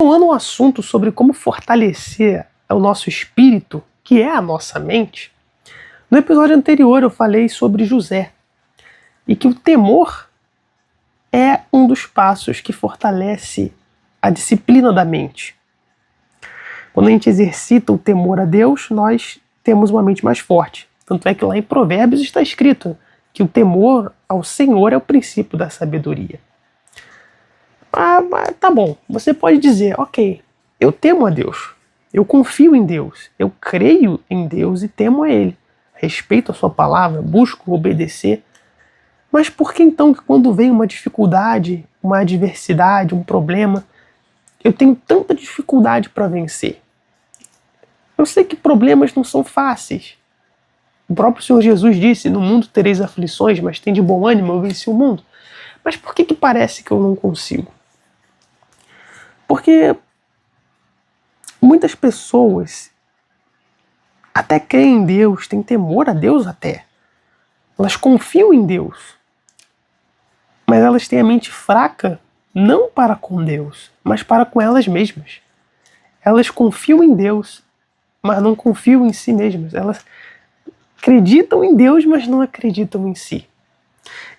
Continuando o assunto sobre como fortalecer o nosso espírito, que é a nossa mente, no episódio anterior eu falei sobre José e que o temor é um dos passos que fortalece a disciplina da mente. Quando a gente exercita o temor a Deus, nós temos uma mente mais forte. Tanto é que lá em Provérbios está escrito que o temor ao Senhor é o princípio da sabedoria. Mas tá bom, você pode dizer, ok, eu temo a Deus, eu confio em Deus, eu creio em Deus e temo a Ele. Respeito a sua palavra, busco obedecer. Mas por que então que quando vem uma dificuldade, uma adversidade, um problema, eu tenho tanta dificuldade para vencer? Eu sei que problemas não são fáceis. O próprio Senhor Jesus disse, no mundo tereis aflições, mas tem de bom ânimo, eu venci o mundo. Mas por que parece que eu não consigo? Porque muitas pessoas até creem em Deus, têm temor a Deus até. Elas confiam em Deus. Mas elas têm a mente fraca não para com Deus, mas para com elas mesmas. Elas confiam em Deus, mas não confiam em si mesmas. Elas acreditam em Deus, mas não acreditam em si.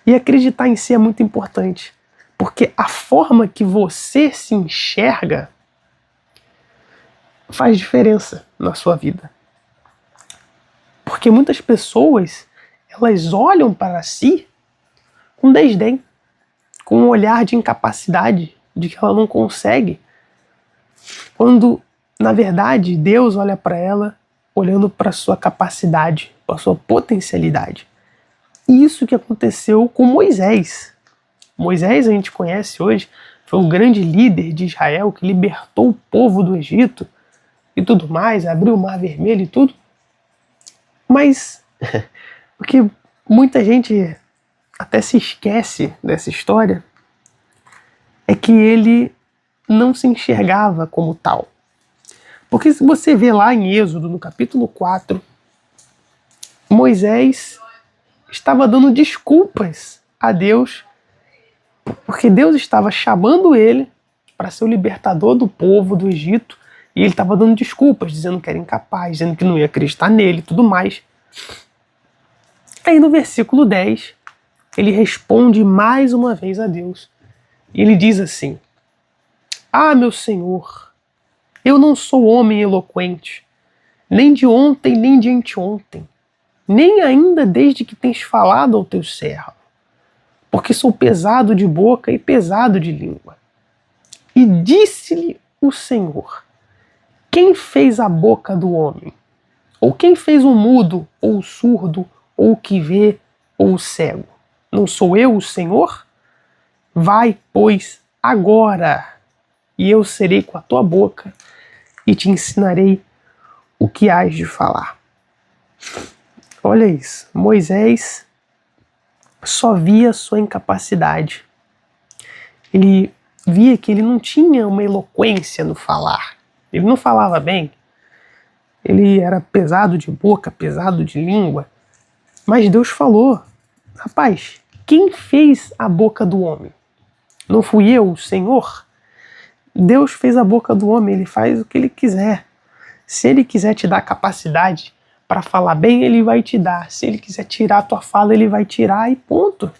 E acreditar em si é muito importante, porque a forma que você se enxerga faz diferença na sua vida. Porque muitas pessoas, elas olham para si com desdém, com um olhar de incapacidade, de que ela não consegue. Quando, na verdade, Deus olha para ela olhando para a sua capacidade, para a sua potencialidade. Isso que aconteceu com Moisés. Moisés, a gente conhece hoje, foi o grande líder de Israel que libertou o povo do Egito e tudo mais, abriu o Mar Vermelho e tudo. Mas o que muita gente até se esquece dessa história é que ele não se enxergava como tal. Porque se você vê lá em Êxodo, no capítulo 4, Moisés estava dando desculpas a Deus, porque Deus estava chamando ele para ser o libertador do povo do Egito, e ele estava dando desculpas, dizendo que era incapaz, dizendo que não ia acreditar nele e tudo mais. Aí no versículo 10, ele responde mais uma vez a Deus. E ele diz assim: Ah, meu Senhor, eu não sou homem eloquente, nem de ontem, nem de anteontem, nem ainda desde que tens falado ao teu servo, porque sou pesado de boca e pesado de língua. E disse-lhe o Senhor: Quem fez a boca do homem? Ou quem fez o mudo, ou o surdo, ou o que vê, ou o cego? Não sou eu o Senhor? Vai, pois, agora, e eu serei com a tua boca, e te ensinarei o que hás de falar. Olha isso, Moisés só via sua incapacidade. Ele via que ele não tinha uma eloquência no falar. Ele não falava bem. Ele era pesado de boca, pesado de língua. Mas Deus falou: Rapaz, quem fez a boca do homem? Não fui eu, o Senhor? Deus fez a boca do homem, ele faz o que ele quiser. Se ele quiser te dar capacidade para falar bem, ele vai te dar. Se ele quiser tirar a tua fala, ele vai tirar e ponto.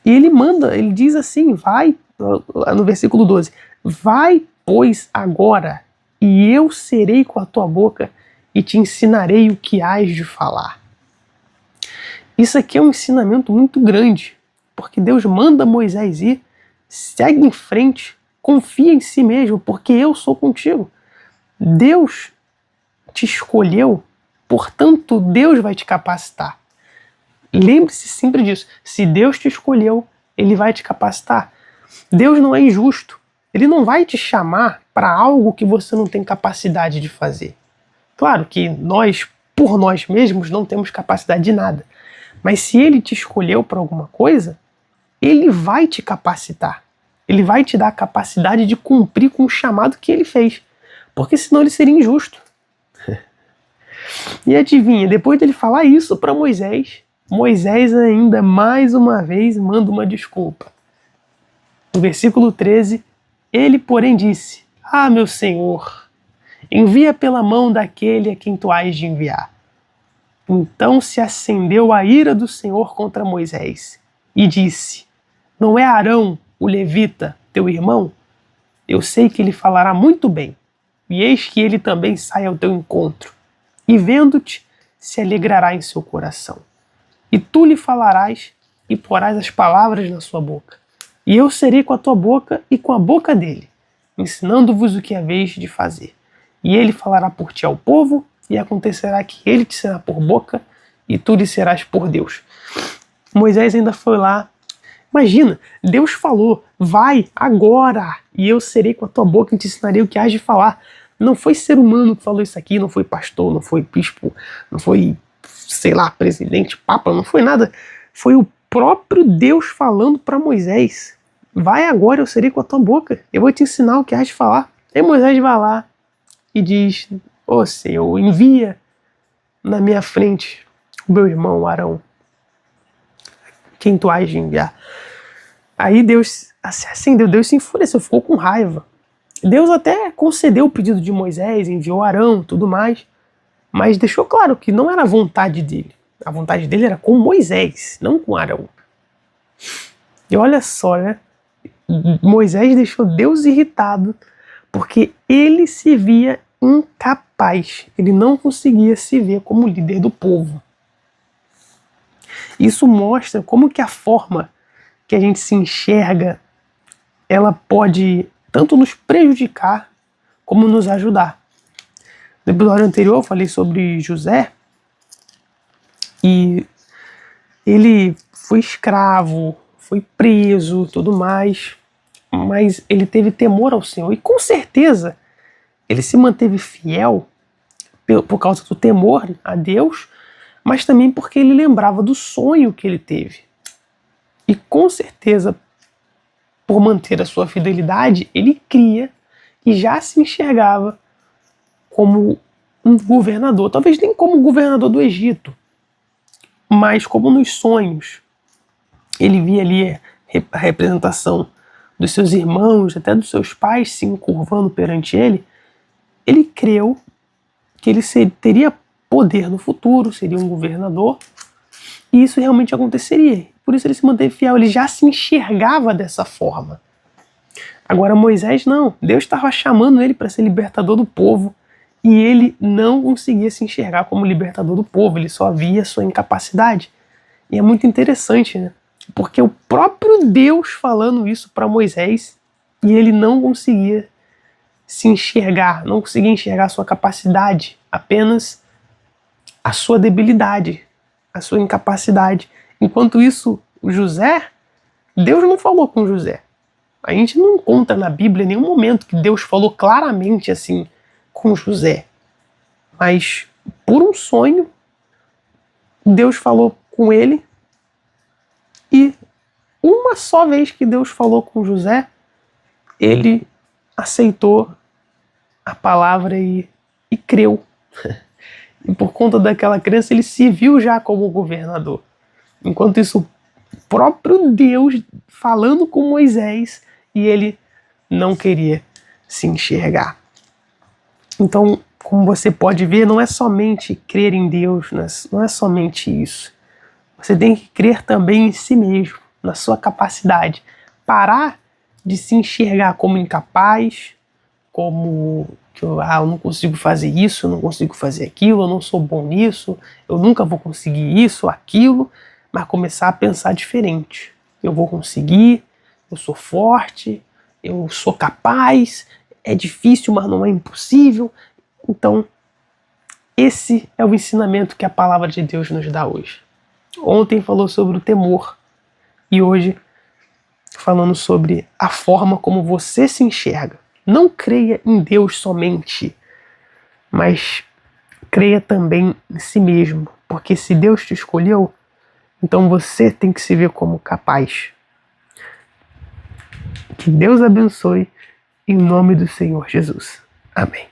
E ele manda, ele diz assim, vai, no versículo 12, vai, pois, agora, e eu serei com a tua boca e te ensinarei o que hás de falar. Isso aqui é um ensinamento muito grande, porque Deus manda Moisés ir, segue em frente, confia em si mesmo, porque eu sou contigo. Deus te escolheu, portanto Deus vai te capacitar. Lembre-se sempre disso. Se Deus te escolheu, Ele vai te capacitar. Deus não é injusto. Ele não vai te chamar para algo que você não tem capacidade de fazer. Claro que nós, por nós mesmos, não temos capacidade de nada. Mas se Ele te escolheu para alguma coisa, Ele vai te capacitar. Ele vai te dar a capacidade de cumprir com o chamado que Ele fez. Porque senão Ele seria injusto. E adivinha, depois dele falar isso para Moisés, Moisés ainda mais uma vez manda uma desculpa. No versículo 13, ele porém disse: Ah, meu Senhor, envia pela mão daquele a quem tu hás de enviar. Então se acendeu a ira do Senhor contra Moisés e disse: Não é Arão, o levita, teu irmão? Eu sei que ele falará muito bem, e eis que ele também sai ao teu encontro, e vendo-te, se alegrará em seu coração. E tu lhe falarás e porás as palavras na sua boca. E eu serei com a tua boca e com a boca dele, ensinando-vos o que haveis de fazer. E ele falará por ti ao povo, e acontecerá que ele te será por boca, e tu lhe serás por Deus. Moisés ainda foi lá. Imagina, Deus falou, vai agora, e eu serei com a tua boca e te ensinarei o que hás de falar. Não foi ser humano que falou isso aqui, não foi pastor, não foi bispo, não foi, sei lá, presidente, papa, não foi nada. Foi o próprio Deus falando para Moisés. Vai agora, eu serei com a tua boca, eu vou te ensinar o que hás de falar. Aí Moisés vai lá e diz: Ô Senhor, envia na minha frente o meu irmão Arão, quem tu hás de enviar. Aí Deus acendeu, Deus se enfureceu, ficou com raiva. Deus até concedeu o pedido de Moisés, enviou Arão, tudo mais, mas deixou claro que não era a vontade dele. A vontade dele era com Moisés, não com Arão. E olha só, né? Moisés deixou Deus irritado porque ele se via incapaz. Ele não conseguia se ver como líder do povo. Isso mostra como que a forma que a gente se enxerga, ela pode tanto nos prejudicar como nos ajudar. No episódio anterior eu falei sobre José, e ele foi escravo, foi preso, tudo mais, mas ele teve temor ao Senhor, e com certeza ele se manteve fiel por causa do temor a Deus, mas também porque ele lembrava do sonho que ele teve. E com certeza, por manter a sua fidelidade, ele cria e já se enxergava como um governador, talvez nem como governador do Egito, mas como nos sonhos. Ele via ali a representação dos seus irmãos, até dos seus pais se encurvando perante ele. Ele creu que ele teria poder no futuro, seria um governador, e isso realmente aconteceria. Por isso ele se manteve fiel, ele já se enxergava dessa forma. Agora Moisés não, Deus estava chamando ele para ser libertador do povo, e ele não conseguia se enxergar como libertador do povo, ele só via sua incapacidade. E é muito interessante, né? Porque o próprio Deus falando isso para Moisés, e ele não conseguia se enxergar, não conseguia enxergar a sua capacidade, apenas a sua debilidade, a sua incapacidade. Enquanto isso, o José, Deus não falou com José. A gente não encontra na Bíblia em nenhum momento que Deus falou claramente assim com José. Mas por um sonho, Deus falou com ele, e uma só vez que Deus falou com José, ele aceitou a palavra e creu. E por conta daquela crença, ele se viu já como governador. Enquanto isso, o próprio Deus falando com Moisés, e ele não queria se enxergar. Então, como você pode ver, não é somente crer em Deus, não é somente isso. Você tem que crer também em si mesmo, na sua capacidade. Parar de se enxergar como incapaz, como que eu não consigo fazer isso, eu não consigo fazer aquilo, eu não sou bom nisso, eu nunca vou conseguir isso, aquilo, mas começar a pensar diferente. Eu vou conseguir, eu sou forte, eu sou capaz, é difícil, mas não é impossível. Então, esse é o ensinamento que a palavra de Deus nos dá hoje. Ontem falou sobre o temor, e hoje falando sobre a forma como você se enxerga. Não creia em Deus somente, mas creia também em si mesmo, porque se Deus te escolheu, então você tem que se ver como capaz. Que Deus abençoe em nome do Senhor Jesus. Amém.